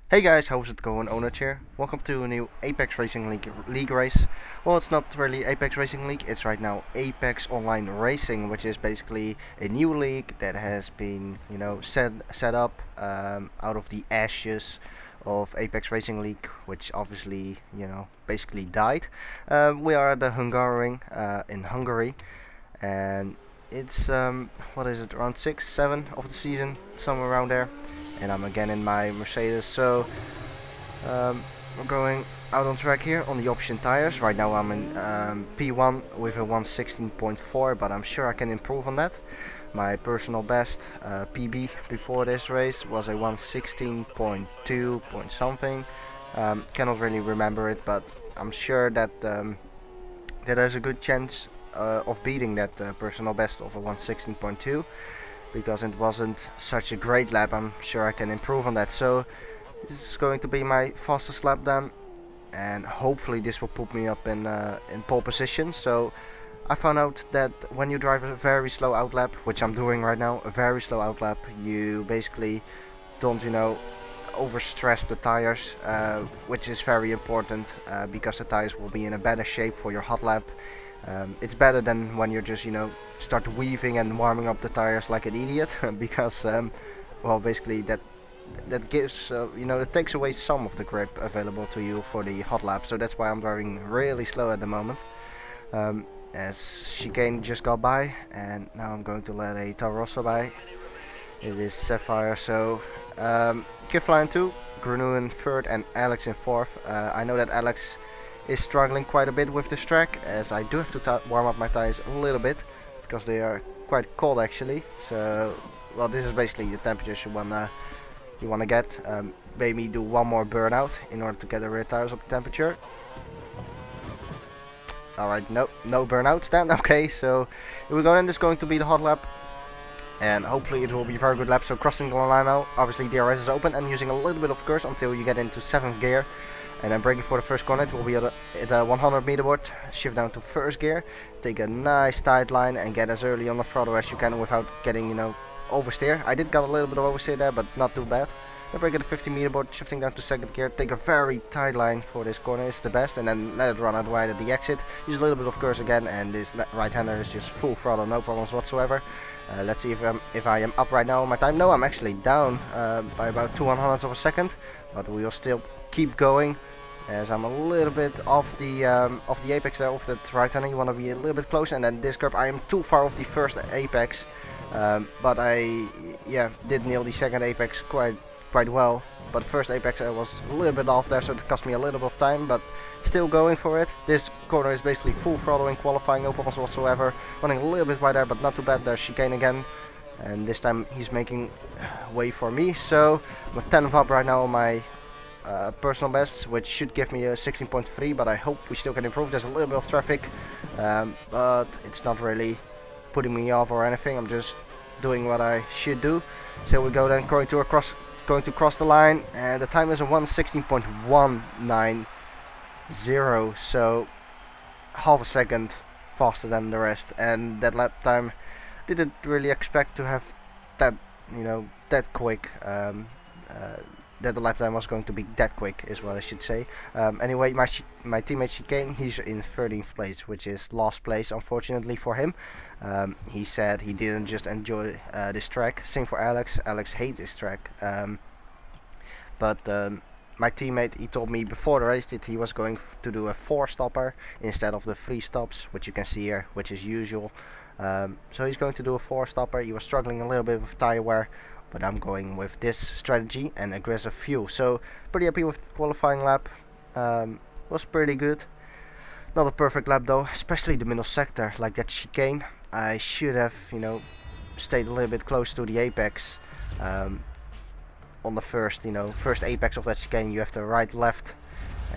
Hey guys, how's it going? Onat here. Welcome to a new Apex Racing League race. Well, it's not really Apex Racing League, it's right now Apex Online Racing, which is basically a new league that has been, set up out of the ashes of Apex Racing League, which obviously, basically died. We are the Hungarian in Hungary, and it's what is it, around 6, 7 of the season, somewhere around there. And I'm again in my Mercedes, so we're going out on track here on the option tires. Right now I'm in P1 with a 116.4, but I'm sure I can improve on that. My personal best PB before this race was a 116.2 point something. Cannot really remember it, but I'm sure that that there's a good chance of beating that personal best of a 116.2. Because it wasn't such a great lap. I'm sure I can improve on that. So this is going to be my fastest lap then, and hopefully this will put me up in pole position. So I found out that when you drive a very slow outlap, which I'm doing right now, a very slow outlap, you basically don't overstress the tires, which is very important because the tires will be in a better shape for your hot lap. It's better than when you're just start weaving and warming up the tires like an idiot because well, basically that gives it takes away some of the grip available to you for the hot lap. So that's why I'm driving really slow at the moment. As Chicane just got by, and now I'm going to let a Tarossa by. It is Sapphire, so Kifla in 2, Granu in 3rd, and Alex in 4th. I know that Alex is struggling quite a bit with this track, as I do have to warm up my tires a little bit because they are quite cold actually. So well, this is basically the temperatures you wanna get. Maybe do one more burnout in order to get the rear tires up to temperature. Alright, no burnouts then. Okay, so here we go, and this is going to be the hot lap, and hopefully it will be a very good lap. So crossing the line now, obviously DRS is open, and using a little bit of curse until you get into 7th gear. And then braking for the first corner. It will be at the 100 meter board. Shift down to 1st gear. Take a nice tight line and get as early on the throttle as you can without getting, oversteer. I did get a little bit of oversteer there, but not too bad. Then brake at the 50 meter board, shifting down to 2nd gear. Take a very tight line for this corner. It's the best. And then let it run out wide at the exit. Use a little bit of curse again, and this right-hander is just full throttle, no problems whatsoever. Let's see if I am up right now on my time. No, I'm actually down by about 200ths of a second, but we will still keep going, as I'm a little bit off the apex there, off that right hander. You want to be a little bit closer, and then this curb I am too far off the first apex, but I did nail the second apex quite well. But the first apex I was a little bit off there, so it cost me a little bit of time, but still going for it. This corner is basically full throttle in qualifying, no problems whatsoever. Running a little bit wide there, but not too bad. There's Chicane again, and this time he's making way for me. So I'm 10th up right now on my personal best, which should give me a 16.3, but I hope we still can improve. There's a little bit of traffic, but it's not really putting me off or anything. I'm just doing what I should do. So we go then, going to cross the line, and the time is a 116.190, so half a second faster than the rest. And that lap time, didn't really expect to have that that quick. That the lap time was going to be that quick is what I should say. Anyway, my teammate Chicane, he's in 13th place, which is last place unfortunately for him. He said he didn't just enjoy this track. Same for Alex. Alex hates this track. But my teammate, he told me before the race that he was going to do a 4-stopper instead of the 3 stops, which you can see here, which is usual. So he's going to do a 4-stopper. He was struggling a little bit with tire wear, but I'm going with this strategy and aggressive fuel. So pretty happy with the qualifying lap. Was pretty good. Not a perfect lap though, especially the middle sector like that chicane. I should have stayed a little bit close to the apex. On the first apex of that chicane you have to right left,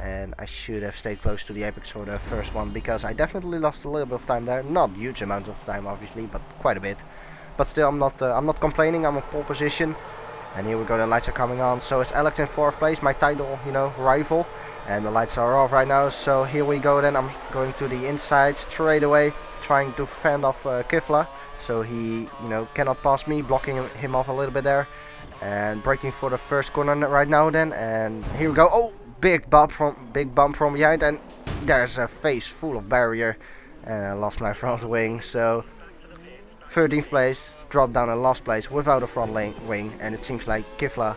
and I should have stayed close to the apex for the first one, because I definitely lost a little bit of time there. Not huge amounts of time obviously, but quite a bit. But still, I'm not complaining. I'm in pole position, And here we go, the lights are coming on. So it's Alex in 4th place, my title, you know, rival. And the lights are off right now, so here we go then. I'm going to the inside straight away, trying to fend off Kifla. So he, you know, cannot pass me, blocking him off a little bit there. And braking for the first corner right now then. And here we go. Oh, big bump from behind. And there's a face full of barrier. And I lost my front wing. So 13th place, dropped down in last place without a front wing. And it seems like Kifla,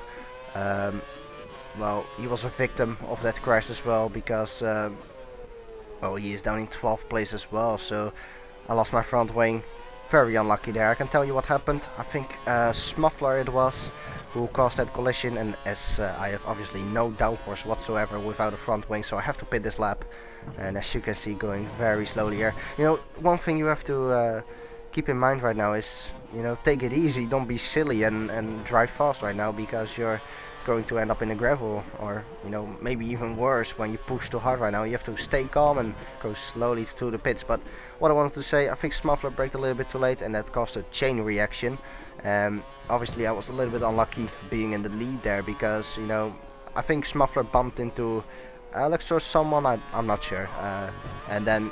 well, he was a victim of that crash as well, because well, he is down in 12th place as well. So I lost my front wing, very unlucky there. I can tell you what happened. I think Smuffler it was who caused that collision, and as I have obviously no downforce whatsoever without a front wing, so I have to pit this lap. And as you can see, going very slowly here. You know, one thing you have to keep in mind right now is, you know, take it easy, don't be silly and drive fast right now, because you're going to end up in the gravel, or, you know, maybe even worse when you push too hard right now. You have to stay calm and go slowly to the pits. But what I wanted to say, I think Smuffler braked a little bit too late, and that caused a chain reaction. Obviously I was a little bit unlucky being in the lead there, because, you know, I think Smuffler bumped into Alex or someone, I'm not sure, and then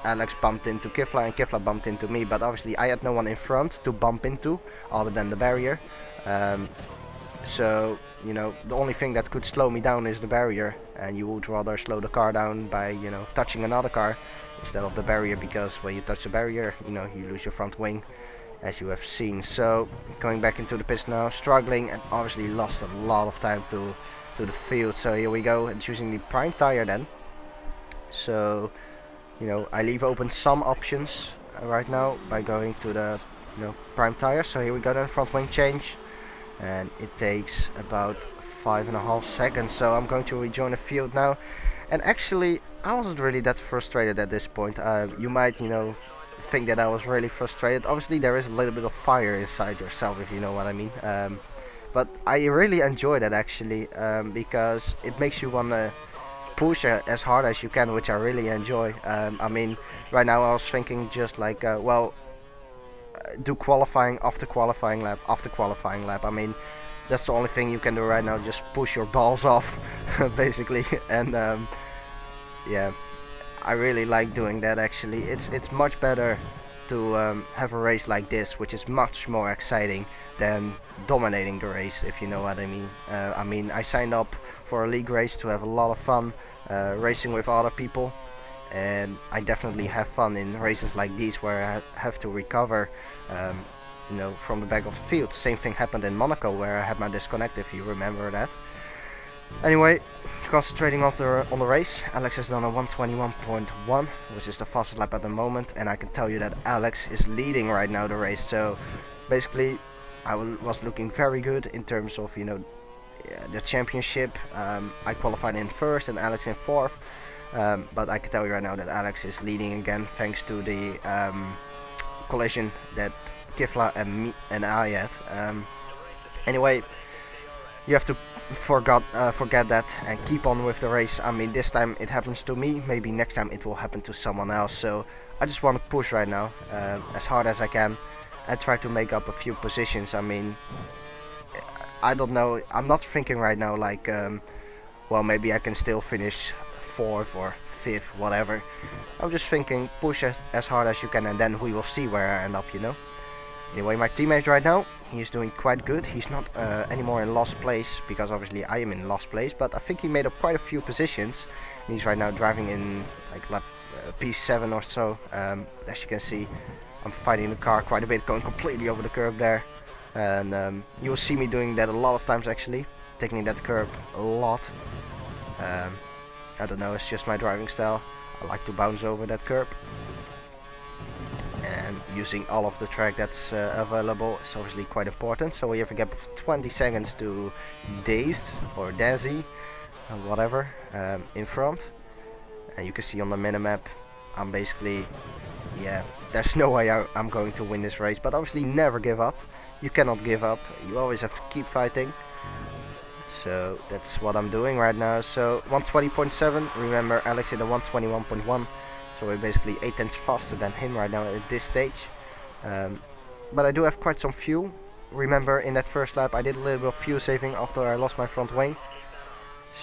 Alex bumped into Kifla and Kifla bumped into me, but obviously I had no one in front to bump into other than the barrier. So, you know, the only thing that could slow me down is the barrier, and you would rather slow the car down by, you know, touching another car instead of the barrier, because when you touch the barrier, you know, you lose your front wing, as you have seen. So going back into the pits now, struggling, and obviously lost a lot of time to the field. So here we go, and choosing the prime tire then. So, you know, I leave open some options right now by going to the, you know, prime tire. So here we go then, front wing change. And it takes about 5.5 seconds, so I'm going to rejoin the field now. And actually I wasn't really that frustrated at this point. You might, you know, think that I was really frustrated. Obviously there is a little bit of fire inside yourself, if you know what I mean. But I really enjoy that actually, because it makes you want to push as hard as you can, which I really enjoy. I mean, right now I was thinking just like, well, do qualifying after qualifying lap after qualifying lap. I mean, that's the only thing you can do right now, just push your balls off basically. And yeah, I really like doing that actually. It's much better to have a race like this, which is much more exciting than dominating the race, if you know what I mean. I mean, I signed up for a league race to have a lot of fun racing with other people. And I definitely have fun in races like these, where I have to recover, you know, from the back of the field. Same thing happened in Monaco, where I had my disconnect, if you remember that. Anyway, concentrating on the race. Alex has done a 121.1, which is the fastest lap at the moment, and I can tell you that Alex is leading right now the race. So basically, I was looking very good in terms of, you know, the championship. I qualified in 1st and Alex in 4th. But I can tell you right now that Alex is leading again, thanks to the collision that Kifla and me and I had. Anyway, you have to forget that and keep on with the race. I mean, this time it happens to me, maybe next time it will happen to someone else. So I just want to push right now as hard as I can and try to make up a few positions. I mean, I don't know, I'm not thinking right now like, well, maybe I can still finish 4th or 5th, whatever. I'm just thinking push as hard as you can, and then we will see where I end up, you know. Anyway, my teammate right now, he is doing quite good. He's not anymore in last place, because obviously I am in last place, but I think he made up quite a few positions. And he's right now driving in like lap P7 or so. As you can see, I'm fighting the car quite a bit, going completely over the curb there. And you will see me doing that a lot of times actually, taking that curb a lot. I don't know, it's just my driving style. I like to bounce over that curb. And using all of the track that's available is obviously quite important. So we have a gap of 20 seconds to Daze or Daisy, whatever, in front. And you can see on the minimap, I'm basically, yeah, there's no way I'm going to win this race. But obviously never give up. You cannot give up. You always have to keep fighting. So that's what I'm doing right now. So 120.7, remember Alex in the 121.1, so we're basically 8 tenths faster than him right now at this stage. But I do have quite some fuel, remember in that first lap I did a little bit of fuel saving after I lost my front wing.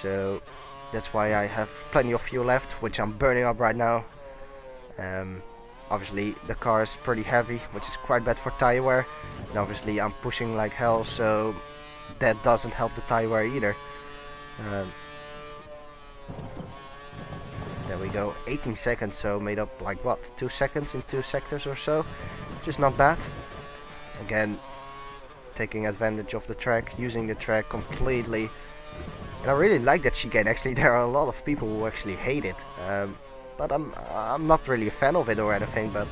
So that's why I have plenty of fuel left, which I'm burning up right now. Obviously the car is pretty heavy, which is quite bad for tire wear. And obviously I'm pushing like hell, so that doesn't help the tire wear either. There we go, 18 seconds, so made up like what, 2 seconds in 2 sectors or so, which is not bad. Again, taking advantage of the track, using the track completely. And I really like that chicane. Actually, there are a lot of people who actually hate it, but I'm not really a fan of it or anything. But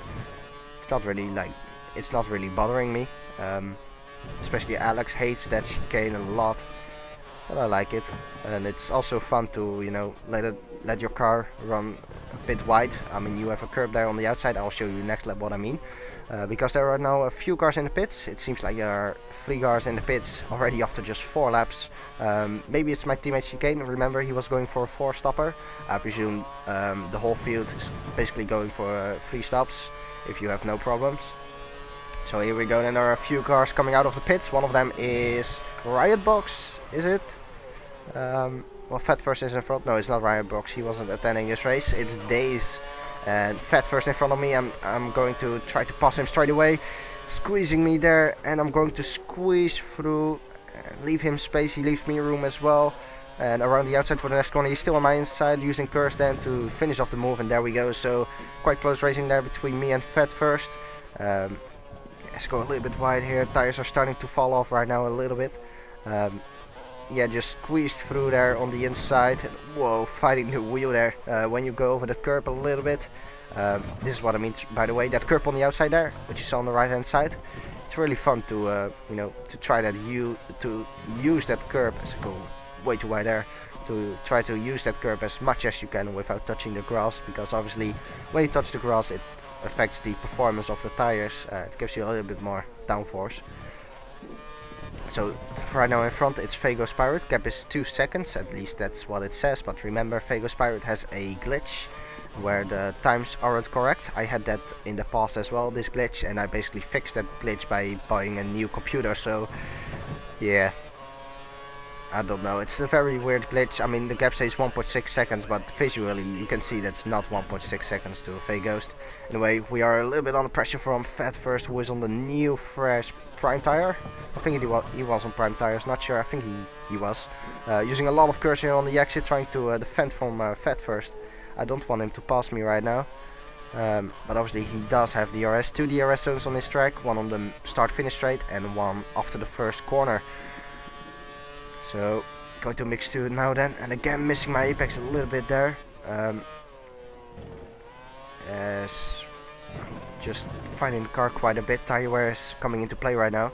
it's not really bothering me. Especially Alex hates that chicane a lot, but I like it, and it's also fun to, you know, let your car run a bit wide. I mean, you have a curb there on the outside. I'll show you next lap what I mean. Because there are now a few cars in the pits. It seems like there are 3 cars in the pits already after just 4 laps. Maybe it's my teammate Chicane. Remember, he was going for a 4-stopper. I presume the whole field is basically going for 3 stops if you have no problems. So here we go. Then there are a few cars coming out of the pits. One of them is Riot Box, is it? Well, Fat First is in front. No, it's not Riot Box. He wasn't attending this race. It's Days. And Fat First in front of me. I'm going to try to pass him straight away, squeezing me there, and I'm going to squeeze through, leave him space. He leaves me room as well, and around the outside for the next corner. He's still on my inside, using curse then to finish off the move, and there we go. So quite close racing there between me and Fat First. Let's go a little bit wide here. Tires are starting to fall off right now a little bit. Yeah, just squeezed through there on the inside. Whoa, fighting the wheel there when you go over that curb a little bit. This is what I mean, by the way, that curb on the outside there, which you saw on the right hand side. It's really fun to you know, to try that, to use that curb, as I go way too wide there, to try to use that curb as much as you can without touching the grass, because obviously when you touch the grass it affects the performance of the tires. It gives you a little bit more downforce. So right now in front it's Fago's Pirate. Gap is 2 seconds, at least that's what it says, but remember, Fago's Pirate has a glitch where the times aren't correct. I had that in the past as well, this glitch, and I basically fixed that glitch by buying a new computer. So yeah, I don't know, it's a very weird glitch. I mean, the gap says 1.6 seconds, but visually you can see that's not 1.6 seconds to Fago's. Anyway, we are a little bit under pressure from Fat First, who is on the new fresh Prime tire. I think he was on Prime tires, not sure, I think he was. Using a lot of Corsair on the exit, trying to defend from Fat First. I don't want him to pass me right now. But obviously he does have DRS, 2 DRS zones on this track, one on the start-finish straight and one after the first corner. So going to mix 2 now then, and again missing my apex a little bit there. Yes, just finding the car quite a bit. Tire wear is coming into play right now.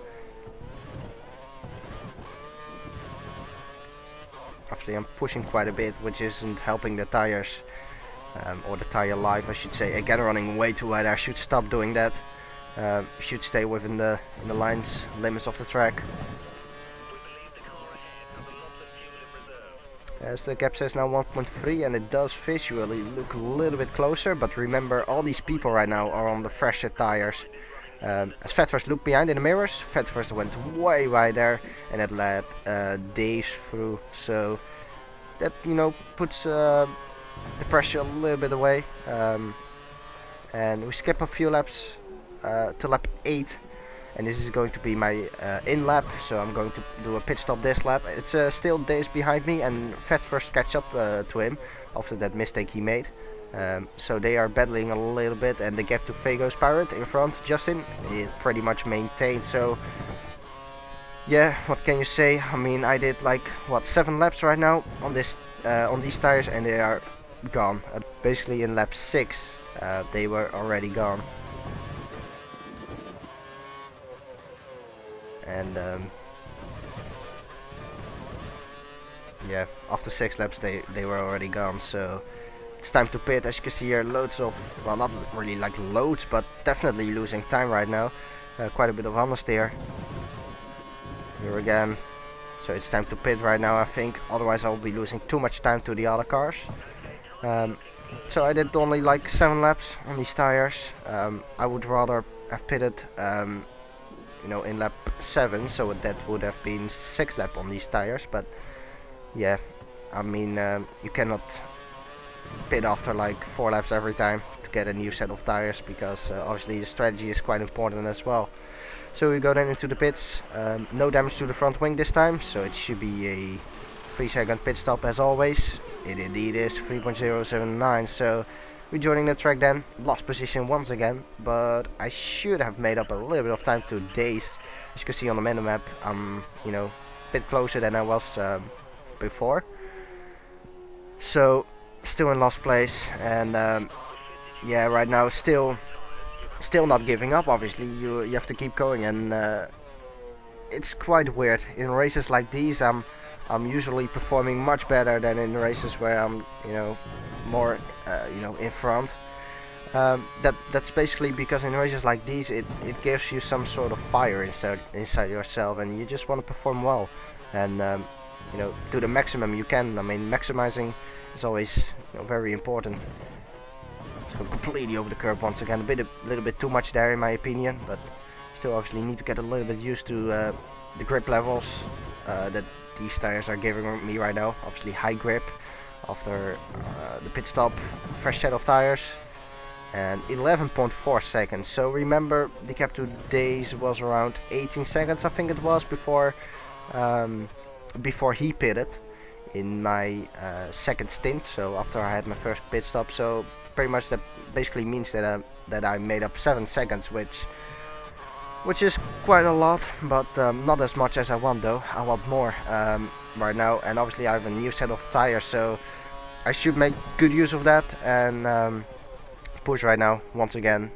Obviously I'm pushing quite a bit, which isn't helping the tires, or the tire life I should say. Again, running way too wide. I should stop doing that. Should stay within the limits of the track. As the gap says now 1.3, and it does visually look a little bit closer, but remember, all these people right now are on the fresher tires. As Fat First looked behind in the mirrors, Fat First went way wide there, and it led Days through, so that, you know, puts the pressure a little bit away. And we skip a few laps to lap 8. And this is going to be my in lap, so I'm going to do a pit stop this lap. It's still Days behind me, and Fat First catch up to him after that mistake he made. So they are battling a little bit, and the gap to Fago's Pirate in front, Justin, is pretty much maintained. So yeah, what can you say? I mean, I did like what, 7 laps right now on this on these tires, and they are gone. Basically in lap 6, they were already gone. And yeah, after 6 laps they were already gone, so it's time to pit. As you can see here, loads of, well, not really like loads, but definitely losing time right now. Quite a bit of understeer here again, so it's time to pit right now, I think, otherwise I'll be losing too much time to the other cars. So I did only like 7 laps on these tires. I would rather have pitted you know, in lap 7, so that would have been 6 lap on these tires. But yeah, I mean, you cannot pit after like 4 laps every time to get a new set of tires, because obviously the strategy is quite important as well. So we go then into the pits. No damage to the front wing this time, so it should be a 3-second pit stop as always. It indeed is 3.079. So we're joining the track then. Lost position once again, but I should have made up a little bit of time to days. As you can see on the minimap, I'm, you know, a bit closer than I was before. So still in last place, and yeah, right now still not giving up. Obviously you have to keep going, and it's quite weird. In races like these, I'm usually performing much better than in races where I'm, you know, more you know, in front. That's basically because in races like these it gives you some sort of fire inside yourself, and you just want to perform well, and you know, do the maximum you can. I mean, maximizing is always, you know, very important. So completely over the curb once again, a little bit too much there in my opinion, but still obviously need to get a little bit used to the grip levels that these tires are giving me right now. Obviously high grip after the pit stop, fresh set of tires, and 11.4 seconds. So remember, the cap to days was around 18 seconds, I think it was, before he pitted in my second stint. So after I had my first pit stop, so pretty much that basically means that I made up 7 seconds, which is quite a lot, but not as much as I want though. I want more right now, and obviously I have a new set of tires, so I should make good use of that and push right now once again.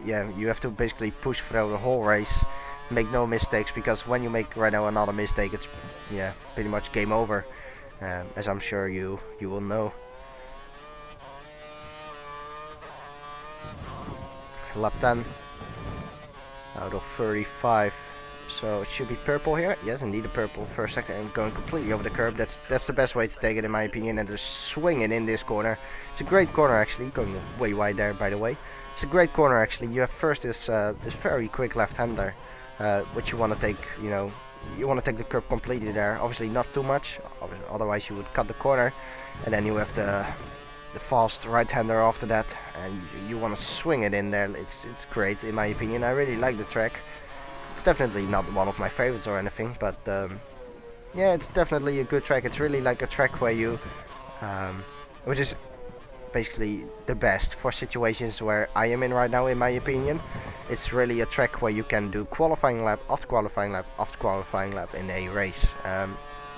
Yeah, you have to basically push through the whole race, make no mistakes, because when you make right now another mistake, it's, yeah, pretty much game over, as I'm sure you will know. Lap 10 out of 35, so it should be purple here. Yes, indeed, a purple. First second, I'm going completely over the curb. That's the best way to take it in my opinion, and just swing it in this corner. It's a great corner actually, going way wide there by the way. It's a great corner actually. You have first this very quick left-hander, which you want to take, you know, you want to take the curb completely there. Obviously not too much, otherwise you would cut the corner, and then you have the fast right-hander after that, and you want to swing it in there. It's great in my opinion. I really like the track. It's definitely not one of my favorites or anything, but yeah, it's definitely a good track. It's really like a track where you which is basically the best for situations where I am in right now in my opinion. It's really a track where you can do qualifying lap after qualifying lap after qualifying lap in a race.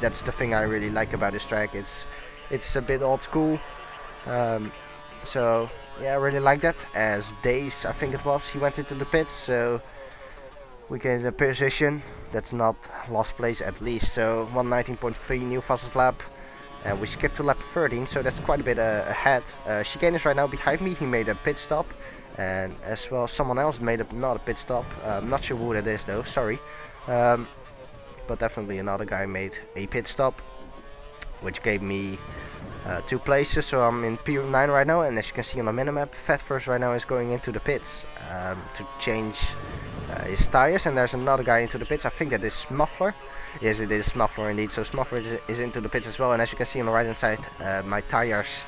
That's the thing I really like about this track. It's a bit old school. So yeah, I really like that. As Days, I think it was, he went into the pits, so we get in a position that's not last place at least. So 119.3 new fastest lap, and we skipped to lap 13, so that's quite a bit ahead. Chicane is right now behind me. He made a pit stop, and as well someone else made another pit stop. I'm not sure who that is though, sorry, but definitely another guy made a pit stop, which gave me 2 places. So I'm in P9 right now, and as you can see on the minimap, Fatverse right now is going into the pits to change his tires, and there's another guy into the pits. I think that is Smuffler. Yes, it is Smuffler indeed. So Smuffler is into the pits as well, and as you can see on the right hand side, my tires,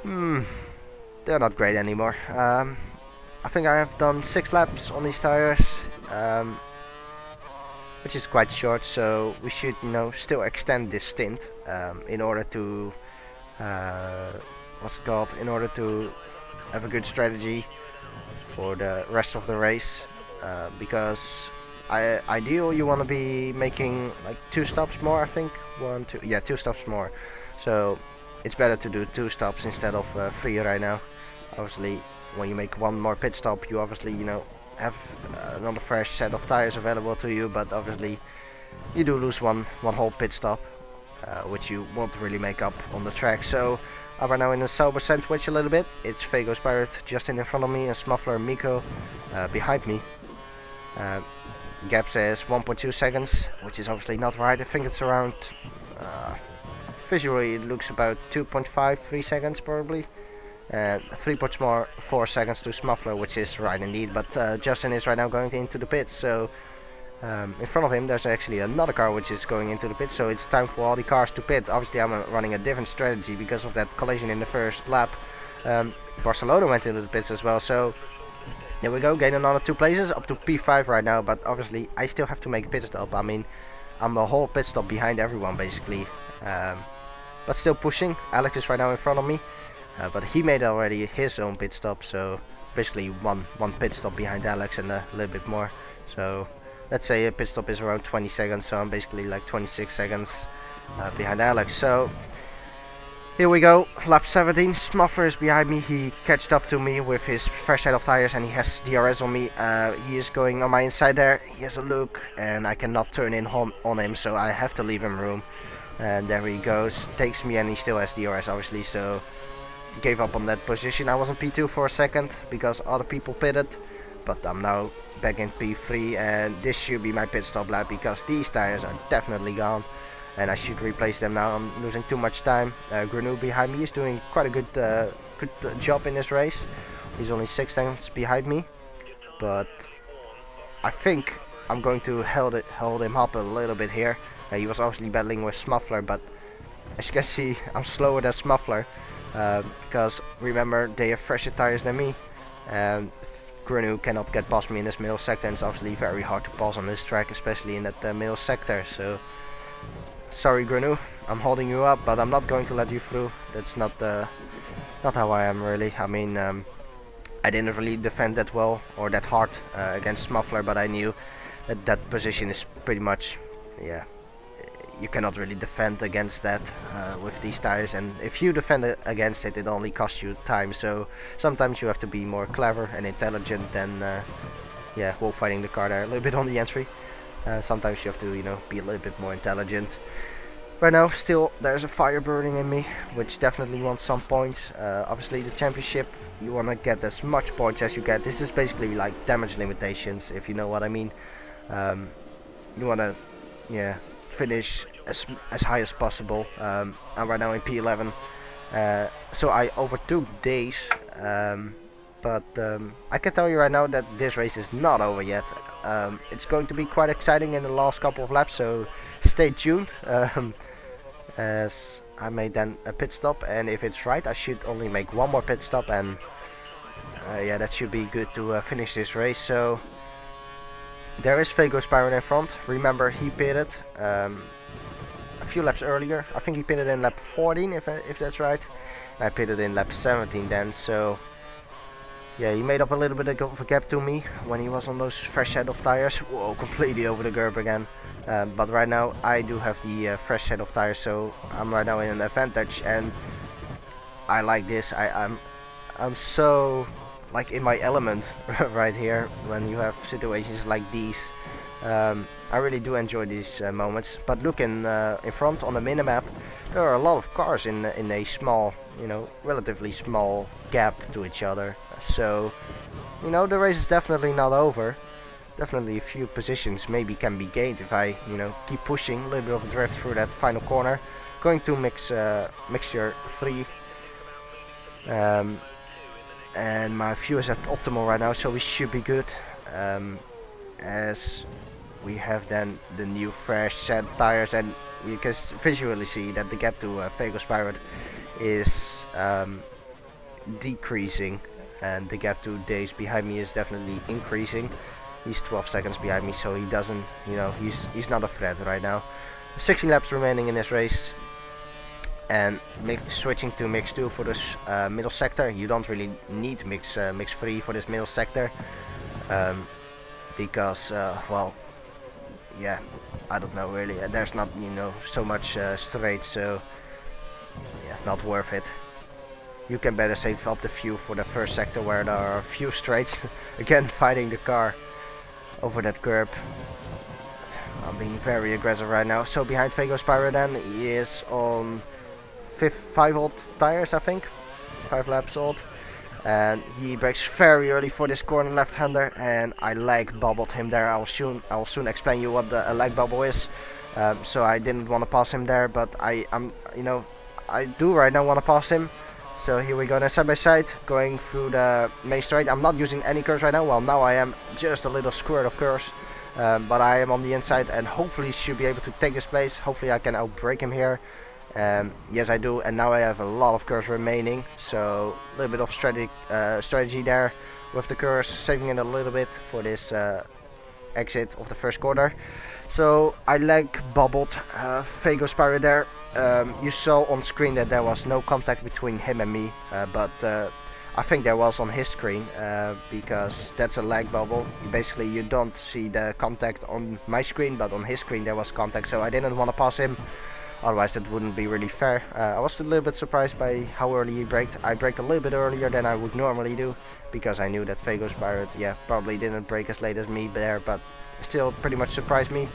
they're not great anymore. I think I have done 6 laps on these tires, which is quite short, so we should, you know, still extend this stint in order to in order to have a good strategy for the rest of the race, because ideal you want to be making like 2 stops more, I think. 1, 2, yeah, 2 stops more. So it's better to do 2 stops instead of 3 right now. Obviously when you make 1 more pit stop, you obviously, you know, have another fresh set of tires available to you, but obviously you do lose one whole pit stop, which you won't really make up on the track. So I'm right now in a sober sandwich a little bit. It's Fago's Pirate just in front of me, and Smuffler and Miko behind me. Gap says 1.2 seconds, which is obviously not right. I think it's around, visually it looks about 2.5, 3 seconds probably. and 3.4 seconds to Smuffler, which is right indeed. But Justin is right now going into the pits, so in front of him there's actually another car which is going into the pit, so it's time for all the cars to pit. Obviously I'm running a different strategy because of that collision in the first lap. Barcelona went into the pits as well, so there we go, gain another 2 places, up to P5 right now, but obviously I still have to make a pit stop. I mean, I'm a whole pit stop behind everyone basically, but still pushing. Alex is right now in front of me, but he made already his own pit stop, so basically one pit stop behind Alex and a little bit more. So let's say a pit stop is around 20 seconds, so I'm basically like 26 seconds behind Alex. So here we go, lap 17, Smuffer is behind me. He catched up to me with his fresh set of tires and he has DRS on me. He is going on my inside there, he has a look and I cannot turn in on him, so I have to leave him room. And there he goes, takes me, and he still has DRS obviously, so gave up on that position. I was on P2 for a second because other people pitted, but I'm now back in P3 and this should be my pit stop lap because these tires are definitely gone. And I should replace them now. I'm losing too much time. Granu behind me is doing quite a good job in this race. He's only 6 seconds behind me, but I think I'm going to hold him up a little bit here. He was obviously battling with Smuffler, but as you can see, I'm slower than Smuffler because remember they have fresher tires than me. Granu cannot get past me in this middle sector, and it's obviously very hard to pass on this track, especially in that middle sector. So. Sorry Granu, I'm holding you up, but I'm not going to let you through. That's not how I am really. I mean, I didn't really defend that well or that hard against Smuffler, but I knew that that position is pretty much, yeah, you cannot really defend against that with these tires, and if you defend against it, it only costs you time. So sometimes you have to be more clever and intelligent than, yeah, while fighting the car there a little bit on the entry. Sometimes you have to, you know, be a little bit more intelligent. Right now, still, there's a fire burning in me, which definitely wants some points. Obviously, the championship, you want to get as much points as you get. This is basically like damage limitations, if you know what I mean. You want to, yeah, finish as high as possible. I'm right now in P11, so I overtook Days. But I can tell you right now that this race is not over yet. It's going to be quite exciting in the last couple of laps, so stay tuned. As I made then a pit stop, and if it's right, I should only make one more pit stop, and yeah, that should be good to finish this race. So there is Fago Spyron in front. Remember, he pitted a few laps earlier. I think he pitted in lap 14, if that's right. I pitted in lap 17 then, so. Yeah, he made up a little bit of a gap to me when he was on those fresh set of tires. Whoa, completely over the curb again. But right now I do have the fresh set of tires, so I'm right now in an advantage, and I like this. I'm so like in my element right here when you have situations like these. I really do enjoy these moments. But look in front on the minimap, there are a lot of cars in a small, you know, relatively small gap to each other. So, you know, the race is definitely not over. Definitely a few positions maybe can be gained if I, you know, keep pushing a little bit of a drift through that final corner. Going to mixture 3. And my fuel is at optimal right now, so we should be good. As we have then the new fresh set tires, and you can visually see that the gap to Fago Pirate is decreasing, and the gap to Days behind me is definitely increasing. He's 12 seconds behind me, so he doesn't, you know, he's not a threat right now. 16 laps remaining in this race, and switching to mix 2 for this middle sector. You don't really need mix 3 for this middle sector, because well, yeah, I don't know really. There's not, you know, so much straight, so yeah, not worth it. You can better save up the fuel for the first sector where there are a few straights. Again, fighting the car over that curb. I'm being very aggressive right now. So behind Fago Spyro then, he is on 5 old tires, I think. 5 laps old. And he brakes very early for this corner left-hander, and I lag bubbled him there. I will soon explain you what a lag bubble is. So I didn't want to pass him there, but I'm, you know, I do right now want to pass him. So here we go, then side by side, going through the main straight. I'm not using any curves right now. Well, now I am just a little squirt of curves. But I am on the inside and hopefully should be able to take this place. Hopefully I can outbreak him here. Yes, I do, and now I have a lot of curves remaining. So a little bit of strategy there with the curves, saving it a little bit for this exit of the first corner. So I leg bubbled Fago's pirate there. You saw on screen that there was no contact between him and me, but I think there was on his screen, because that's a lag bubble. Basically you don't see the contact on my screen, but on his screen there was contact, so I didn't want to pass him, otherwise that wouldn't be really fair. I was a little bit surprised by how early he braked. I braked a little bit earlier than I would normally do, because I knew that Fago's pirate, yeah, probably didn't brake as late as me there, but still pretty much surprised me.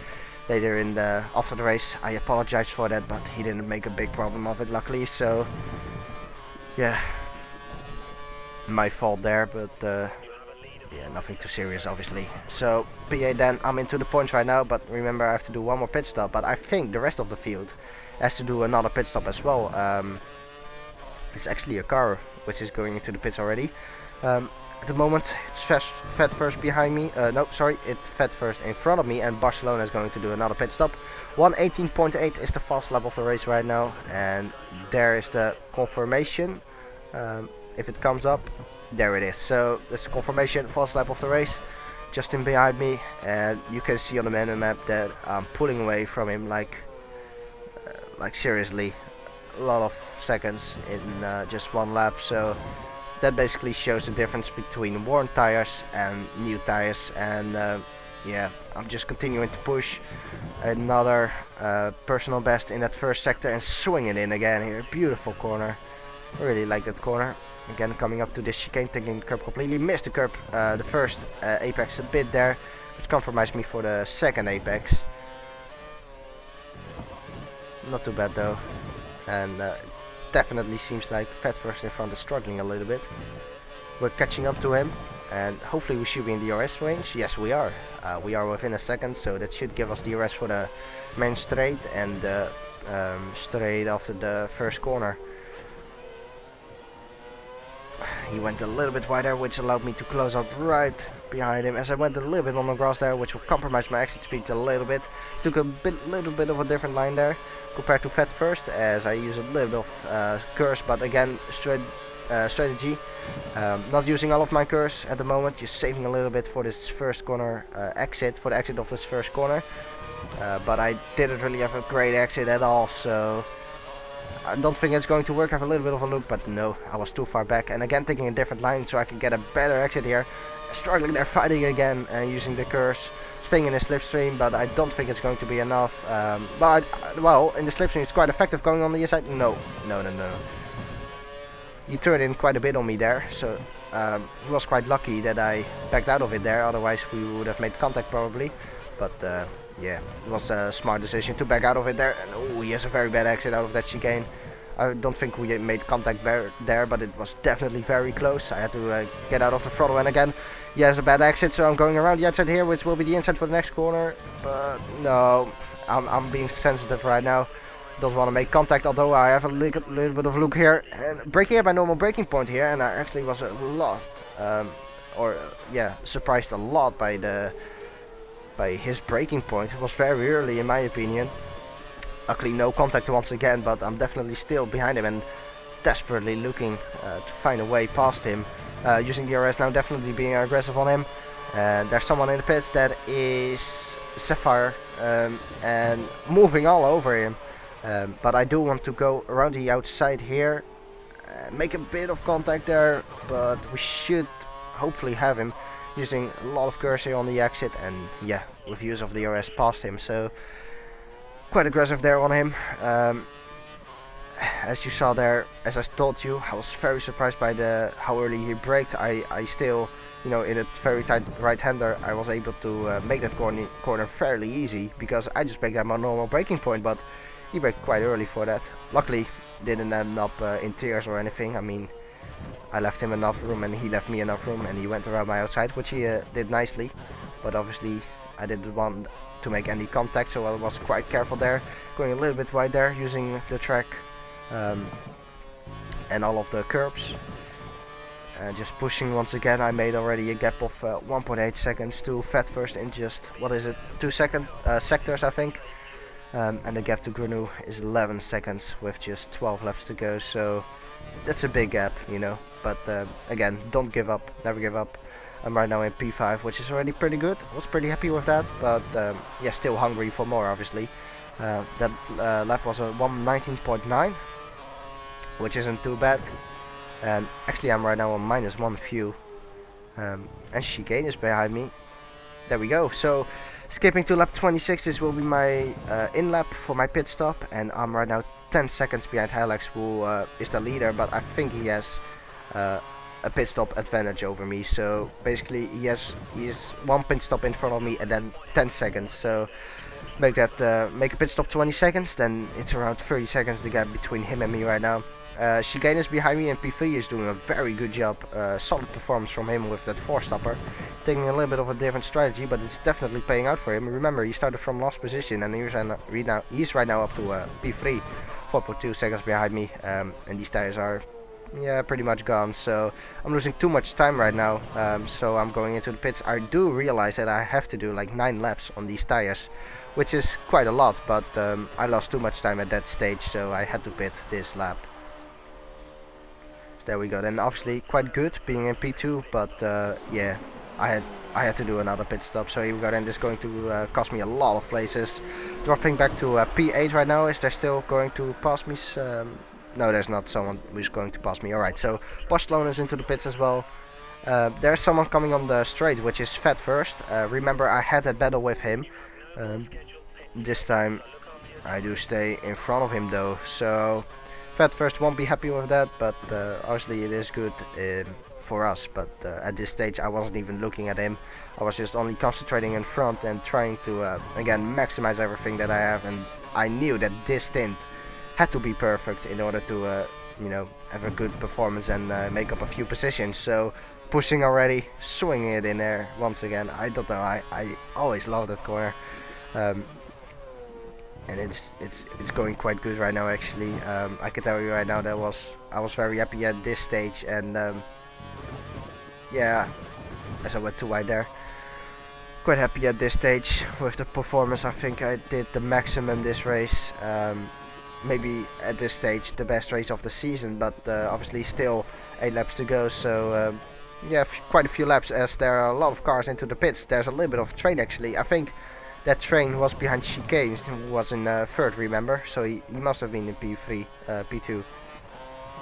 Later in the after the race I apologized for that, but he didn't make a big problem of it, luckily. So yeah, my fault there, but yeah, nothing too serious obviously. So P8, then I'm into the points right now, but remember I have to do one more pit stop, but I think the rest of the field has to do another pit stop as well. It's actually a car which is going into the pits already. At the moment it's fed first behind me, no sorry, it fed first in front of me, and Barcelona is going to do another pit stop. 1:18.8 is the fast lap of the race right now, and there is the confirmation. If it comes up, there it is. So this is confirmation, fast lap of the race, just in behind me, and you can see on the menu map that I'm pulling away from him like seriously a lot of seconds in just one lap. So that basically shows the difference between worn tires and new tires, and yeah, I'm just continuing to push. Another personal best in that first sector and swing it in again here. Beautiful corner, I really like that corner. Again, coming up to this chicane, taking the curb completely, missed the curb, the first apex a bit there, which compromised me for the second apex. Not too bad though, and definitely seems like fed first in front is struggling a little bit. We're catching up to him, and hopefully we should be in the DRS range. Yes, we are. We are within a second, so that should give us DRS for the main straight and straight after the first corner. He went a little bit wider, which allowed me to close up right behind him, as I went a little bit on the grass there, which will compromise my exit speed a little bit. Took a little bit of a different line there compared to fed first, as I use a little bit of curse, but again strategy. Not using all of my curse at the moment, just saving a little bit for this first corner exit, for the exit of this first corner. But I didn't really have a great exit at all, so I don't think it's going to work. I have a little bit of a look, but no, I was too far back. And again, taking a different line so I can get a better exit here. Struggling there, fighting again, using the curse, staying in the slipstream, but I don't think it's going to be enough. But well, in the slipstream it's quite effective going on the inside. No. He turned in quite a bit on me there, so he was quite lucky that I backed out of it there. Otherwise we would have made contact probably. But yeah, it was a smart decision to back out of it there. And oh, he has a very bad exit out of that chicane. I don't think we made contact there, but it was definitely very close. I had to get out of the throttle, and again, he has a bad exit, so I'm going around the outside here, which will be the inside for the next corner. But no, I'm being sensitive right now. Don't want to make contact, although I have a little bit of look here. And braking at my normal braking point here, and I actually was a lot, surprised a lot by his braking point. It was very early in my opinion. Luckily no contact once again, but I'm definitely still behind him and desperately looking to find a way past him. Using DRS now, definitely being aggressive on him. And there's someone in the pits that is Sapphire, and moving all over him. But I do want to go around the outside here, make a bit of contact there, but we should hopefully have him. Using a lot of cursor on the exit, and yeah, with use of the DRS past him, so quite aggressive there on him. As you saw there, as I told you, I was very surprised by how early he braked. I still, you know, in a very tight right-hander, I was able to make that corner fairly easy, because I just braked at my normal braking point, but he braked quite early for that. Luckily, didn't end up in tears or anything. I mean, I left him enough room and he left me enough room, and he went around my outside, which he did nicely. But obviously I didn't want to make any contact, so I was quite careful there, going a little bit wide there, using the track and all of the curbs. Just pushing once again. I made already a gap of 1.8 seconds to Fat First in just, what is it, 2 sectors I think. And the gap to Grenu is 11 seconds with just 12 laps to go, so that's a big gap, you know. But again, don't give up, never give up. I'm right now in P5, which is already pretty good. I was pretty happy with that, but yeah, still hungry for more, obviously. That lap was a 119.9, which isn't too bad. And actually I'm right now on -1 fuel. And Chicane is behind me. There we go. So skipping to lap 26, this will be my in lap for my pit stop, and I'm right now 10 seconds behind Halex, who is the leader, but I think he has a pit stop advantage over me. So basically he's 1 pit stop in front of me and then 10 seconds. So make a pit stop 20 seconds, then it's around 30 seconds the gap between him and me right now. Chicane is behind me, and P3 is doing a very good job. Solid performance from him with that 4-stopper. Taking a little bit of a different strategy, but it's definitely paying out for him. Remember, he started from last position, and he's right now up to P3, 4.2 seconds behind me. And these tires are, yeah, pretty much gone. So I'm losing too much time right now. So I'm going into the pits. I do realize that I have to do like 9 laps on these tires, which is quite a lot. But I lost too much time at that stage, so I had to pit this lap. There we go. Then obviously quite good being in P2, but yeah, I had to do another pit stop. So here we go. Then this is going to cost me a lot of places. Dropping back to P8 right now. Is there still going to pass me? No, there's not someone who's going to pass me. Alright, so Barcelona is into the pits as well. There's someone coming on the straight, which is Fat First. Remember, I had that battle with him. This time I do stay in front of him though, so Fat First won't be happy with that, but obviously it is good for us. But at this stage I wasn't even looking at him. I was just only concentrating in front and trying to again maximize everything that I have, and I knew that this stint had to be perfect in order to you know, have a good performance and make up a few positions. So pushing already, swinging it in there once again. I don't know, I always love that corner. And it's going quite good right now actually. I can tell you right now that I was very happy at this stage, and yeah, as I went too wide there, quite happy at this stage with the performance. I think I did the maximum this race. Maybe at this stage the best race of the season, but obviously still 8 laps to go, so yeah, quite a few laps, as there are a lot of cars into the pits. There's a little bit of a train actually. I think that train was behind Chicane, who was in 3rd, remember? So he must have been in P3, P2,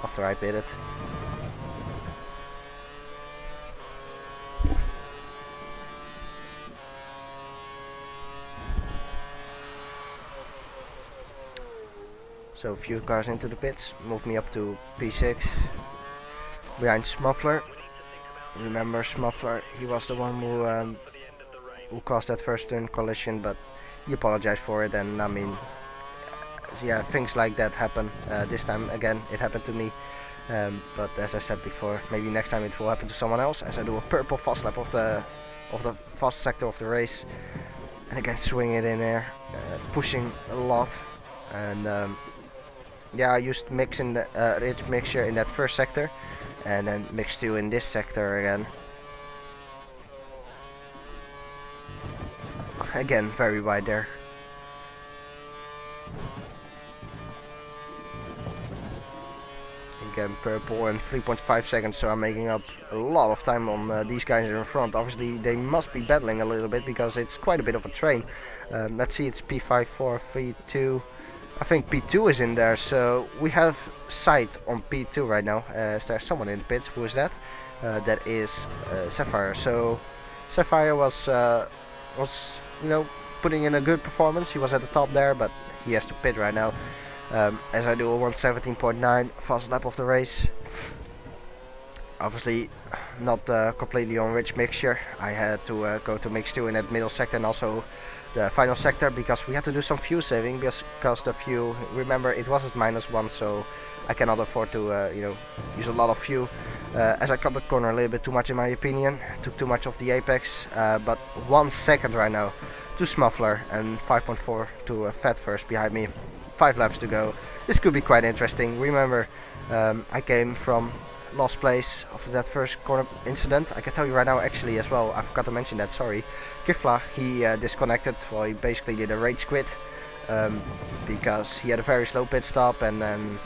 after I pitted. So a few cars into the pits, moved me up to P6, behind Smuffler. Remember Smuffler, he was the one who caused that first turn collision, but he apologized for it, and I mean, yeah, things like that happen. This time again it happened to me, but as I said before, maybe next time it will happen to someone else, as I do a purple fast lap of the fast sector of the race, and again swing it in there, pushing a lot, and yeah, I used mix in the rich mixture in that first sector, and then mix 2 in this sector again. Again, very wide there. Again, purple and 3.5 seconds, so I'm making up a lot of time on these guys in front. Obviously, they must be battling a little bit because it's quite a bit of a train. Let's see, it's P5, 4, 3, 2. I think P2 is in there, so we have sight on P2 right now. Is there someone in the pits? Who is that? That is Sapphire. So Sapphire was you know, putting in a good performance. He was at the top there, but he has to pit right now. As I do a 117.9 fast lap of the race. Obviously not completely on rich mixture. I had to go to mix 2 in that middle sector and also the final sector, because we had to do some fuel saving, because the fuel, remember, it was at -1, so I cannot afford to you know, use a lot of fuel. As I cut that corner a little bit too much in my opinion, took too much of the apex, but 1 second right now to Smuffler and 5.4 to Fat First behind me. 5 laps to go. This could be quite interesting. Remember, I came from last place after that first corner incident. I can tell you right now actually as well, I forgot to mention that, sorry. Gifla, he disconnected, well, he basically did a rage quit because he had a very slow pit stop, and then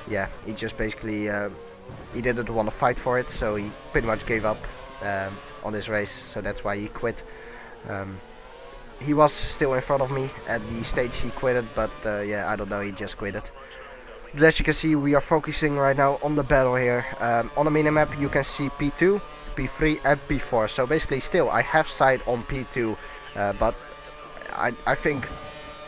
yeah, he just basically he didn't want to fight for it, so he pretty much gave up on this race, so that's why he quit. He was still in front of me at the stage he quitted, but yeah, I don't know, he just quitted. But as you can see, we are focusing right now on the battle here. On the minimap you can see P2, P3 and P4, so basically still I have side on P2, but I think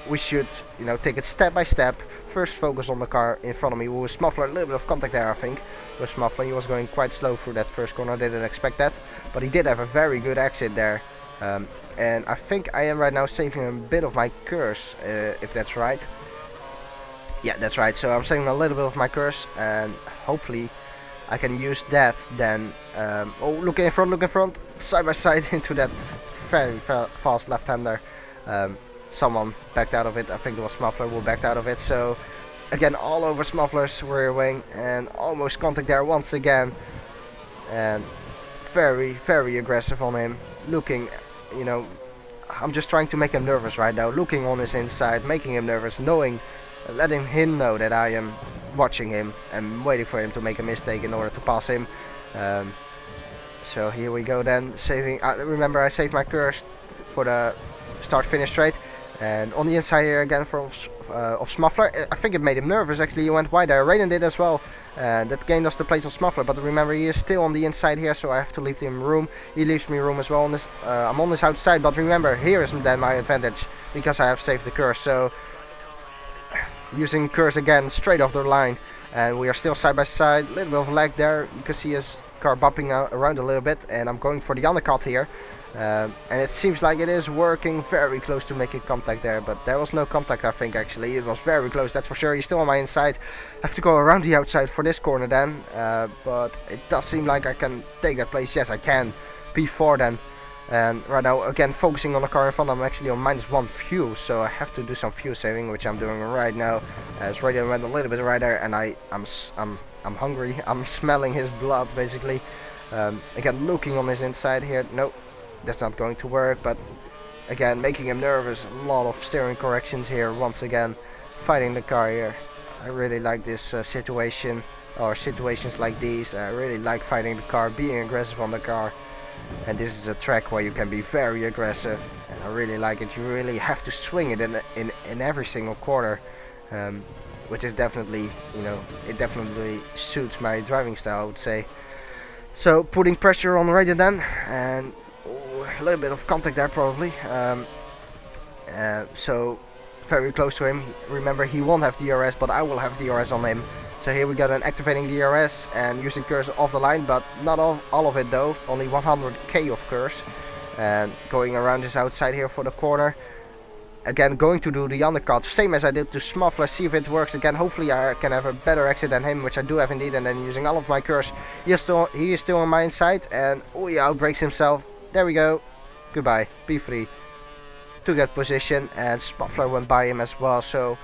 we should, you know, take it step by step. First focus on the car in front of me with Smuffler. A little bit of contact there, I think, with Smuffler. He was going quite slow through that first corner. Didn't expect that, but he did have a very good exit there. And I think I am right now saving a bit of my curse, if that's right. Yeah, that's right. So I'm saving a little bit of my curse, and hopefully I can use that then. Oh, look in front, side by side into that very fast left-hander. Someone backed out of it. I think it was Smuffler who backed out of it. So again, all over Smuffler's rear wing, and almost contact there once again. And very aggressive on him. Looking, you know, I'm just trying to make him nervous right now. Looking on his inside, making him nervous, knowing, letting him know that I am watching him and waiting for him to make a mistake in order to pass him. So here we go then, saving. Remember, I saved my curse for the start-finish straight. And on the inside here again of Smuffler, I think it made him nervous actually. He went wide there, Raiden did as well. That gained us the place on Smuffler, but remember he is still on the inside here, so I have to leave him room. He leaves me room as well on this. I'm on this outside, but remember, here is then my advantage because I have saved the curse. So using curse again straight off the line, and we are still side by side. A little bit of lag there, you can see his car bumping around a little bit, and I'm going for the undercut here. And it seems like it is working, very close to making contact there, but there was no contact. I think actually it was very close, that's for sure. He's still on my inside. I have to go around the outside for this corner then, but it does seem like I can take that place. Yes, I can. P4 then. And right now again focusing on the car in front. I'm actually on -1 fuel, so I have to do some fuel saving, which I'm doing right now. As Raiden went a little bit right there, and I'm hungry. I'm smelling his blood basically. Again looking on his inside here. Nope, that's not going to work, but again making him nervous. A lot of steering corrections here once again, fighting the car here. I really like this situation, or situations like these. I really like fighting the car, being aggressive on the car, and this is a track where you can be very aggressive, and I really like it. You really have to swing it in every single quarter, which is definitely, you know, it definitely suits my driving style, I would say. So putting pressure on Raiden then, and a little bit of contact there probably. So very close to him. Remember, he won't have DRS, but I will have DRS on him. So here we got an activating DRS and using curse off the line, but not all of it though. Only 100k of curse. And going around this outside here for the corner. Again going to do the undercut, same as I did to Smuffler. See if it works again. Hopefully I can have a better exit than him, which I do have indeed. And then using all of my curse, he is still on my inside, and oh, he outbrakes himself. There we go. Goodbye. P3 took that position, and Smuffler went by him as well. So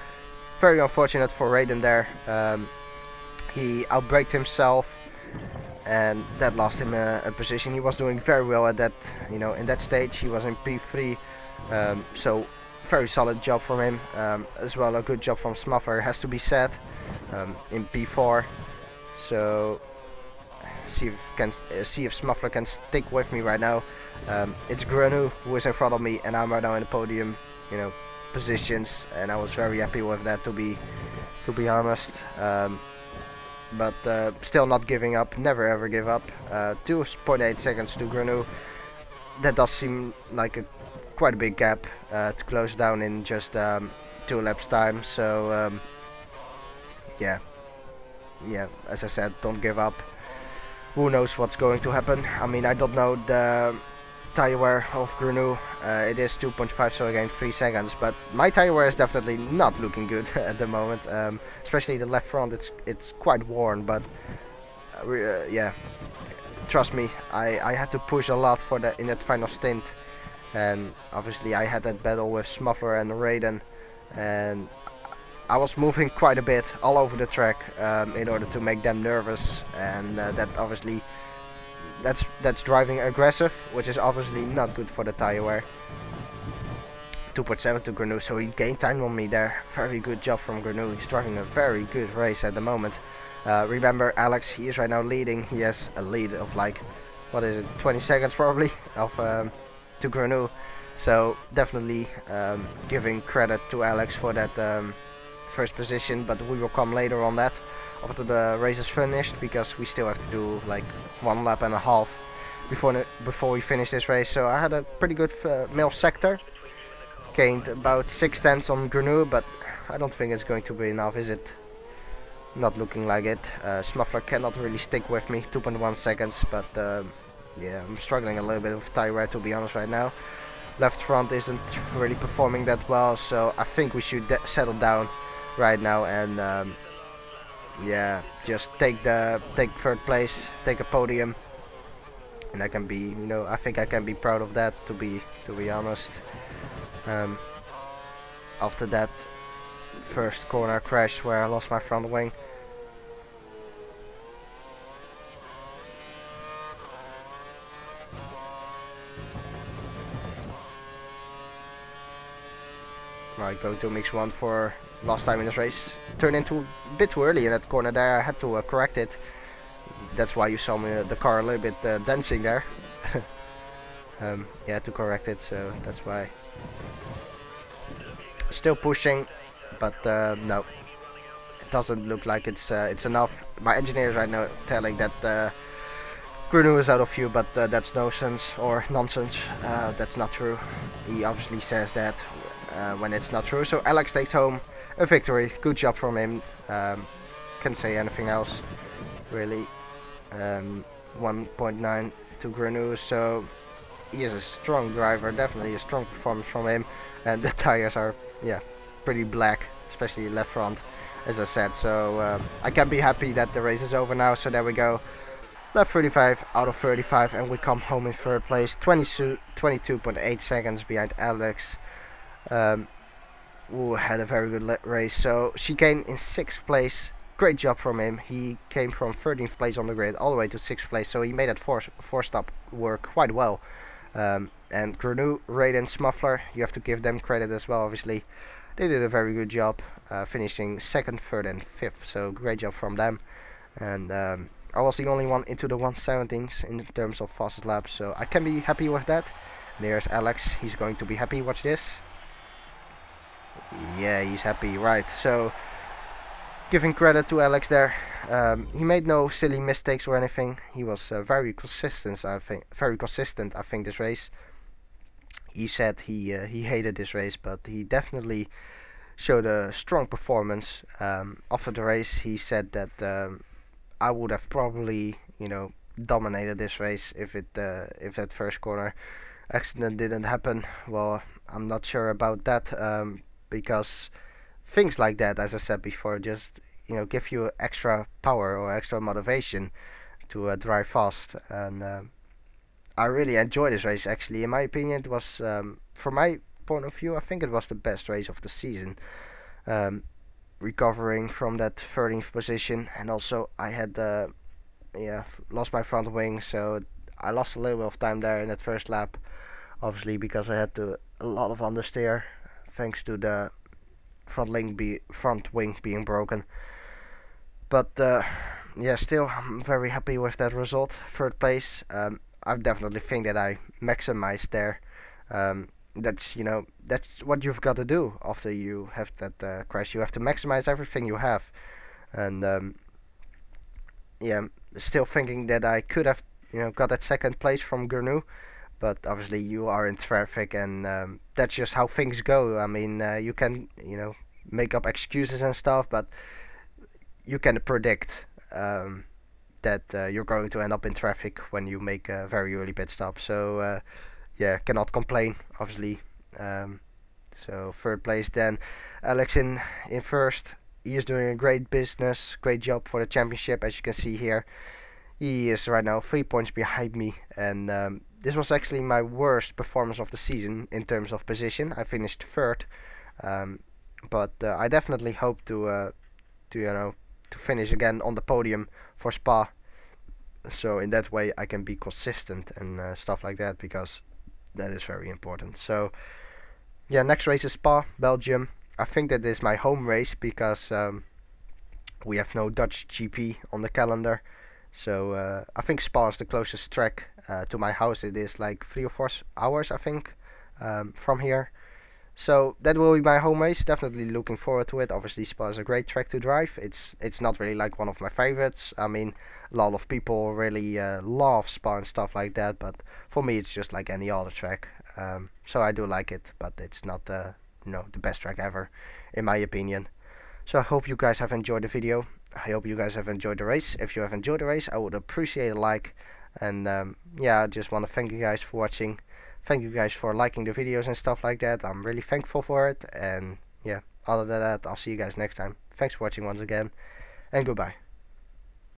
very unfortunate for Raiden there. He outbraked himself, and that lost him a position. He was doing very well at that, you know, in that stage. He was in P3, so very solid job from him. As well, a good job from Smuffler, has to be said, in P4. So see if Smuffler can stick with me right now. It's Granu who is in front of me, and I'm right now in the podium, you know, positions, and I was very happy with that, to be honest. But still not giving up, never ever give up. 2.8 seconds to Granu. That does seem like quite a big gap to close down in just 2 laps time. So yeah, as I said, don't give up. Who knows what's going to happen? I mean, I don't know the tire wear of Granu. It is 2.5, so again 3 seconds, but my tire wear is definitely not looking good at the moment. Especially the left front, it's quite worn, but yeah, trust me, I had to push a lot in that final stint, and obviously I had that battle with Smuffler and Raiden, and I was moving quite a bit all over the track in order to make them nervous, and that obviously that's driving aggressive, which is obviously not good for the tire wear. 2.7 to Grenu, so he gained time on me there. Very good job from Grenu. He's driving a very good race at the moment. Remember, Alex, he is right now leading. He has a lead of like, what is it, 20 seconds probably of to Grenu. So definitely giving credit to Alex for that first position, but we will come later on that after the race is finished, because we still have to do like 1.5 laps before we finish this race. So I had a pretty good male sector. Gained about 6/10 on Grenu, but I don't think it's going to be enough, is it? Not looking like it. Smuffler cannot really stick with me, 2.1 seconds, but yeah, I'm struggling a little bit with tire wear, to be honest, right now. Left front isn't really performing that well, so I think we should settle down right now and yeah, just take third place, take a podium, and I can be, you know, I think I can be proud of that, to be honest. After that first corner crash where I lost my front wing. Right, going to mix 1 for last time in this race. Turned into a bit too early in that corner there. I had to correct it. That's why you saw me the car a little bit dancing there. Yeah, to correct it, so that's why. Still pushing, but no, it doesn't look like it's enough. My engineer is right now telling that Grenu is out of fuel, but that's nonsense. That's not true. He obviously says that when it's not true. So Alex takes home a victory. Good job from him. Can't say anything else really. 1.9 to Grenu, so he is a strong driver, definitely a strong performance from him, and the tires are, yeah, pretty black, especially left front, as I said. So I can be happy that the race is over now. So there we go, lap 35 out of 35, and we come home in third place, 22.8 seconds behind Alex, who had a very good race. So Chicane in 6th place. Great job from him. He came from 13th place on the grid all the way to 6th place, so he made that four-stop work quite well. And Grenu, Raid and Smuffler, you have to give them credit as well, obviously. They did a very good job, finishing 2nd, 3rd and 5th, so great job from them. And I was the only one into the 117s in terms of fastest laps, so I can be happy with that. And there's Alex, he's going to be happy, watch this. Yeah, he's happy, right. So giving credit to Alex there. He made no silly mistakes or anything. He was very consistent, I think, this race. He said he hated this race, but he definitely showed a strong performance. After the race, he said that I would have probably, you know, dominated this race if that first corner accident didn't happen. Well, I'm not sure about that, because things like that, as I said before, just, you know, give you extra power or extra motivation to drive fast. And I really enjoyed this race, actually. In my opinion, it was, from my point of view, I think it was the best race of the season. Recovering from that 13th position, and also I had lost my front wing, so I lost a little bit of time there in that first lap, obviously because I had a lot of understeer thanks to the front wing being broken. But yeah, still I'm very happy with that result. 3rd place. I definitely think that I maximized there. That's, you know, that's what you've got to do after you have that crash. You have to maximize everything you have. And yeah, still thinking that I could have, you know, got that 2nd place from Grenu, but obviously you are in traffic, and that's just how things go. I mean, you can, you know, make up excuses and stuff, but you can predict that you're going to end up in traffic when you make a very early pit stop. So yeah, cannot complain, obviously. So 3rd place then, Alex in 1st. He is doing a great business, great job for the championship, as you can see here. He is right now 3 points behind me, and this was actually my worst performance of the season in terms of position. I finished 3rd, but I definitely hope to you know to finish again on the podium for Spa. So in that way I can be consistent and stuff like that, because that is very important. So yeah, next race is Spa, Belgium. I think that is my home race because we have no Dutch GP on the calendar. So I think Spa is the closest track to my house. It is like 3 or 4 hours, I think, from here. So that will be my home race. Definitely looking forward to it. Obviously, Spa is a great track to drive. It's not really like one of my favorites. I mean, a lot of people really love Spa and stuff like that, but for me, it's just like any other track. So I do like it, but it's not the best track ever, in my opinion. So I hope you guys have enjoyed the video. I hope you guys have enjoyed the race. If you have enjoyed the race, I would appreciate a like. And yeah, I just want to thank you guys for watching. Thank you guys for liking the videos and stuff like that. I'm really thankful for it. And yeah, other than that, I'll see you guys next time. Thanks for watching once again, and goodbye.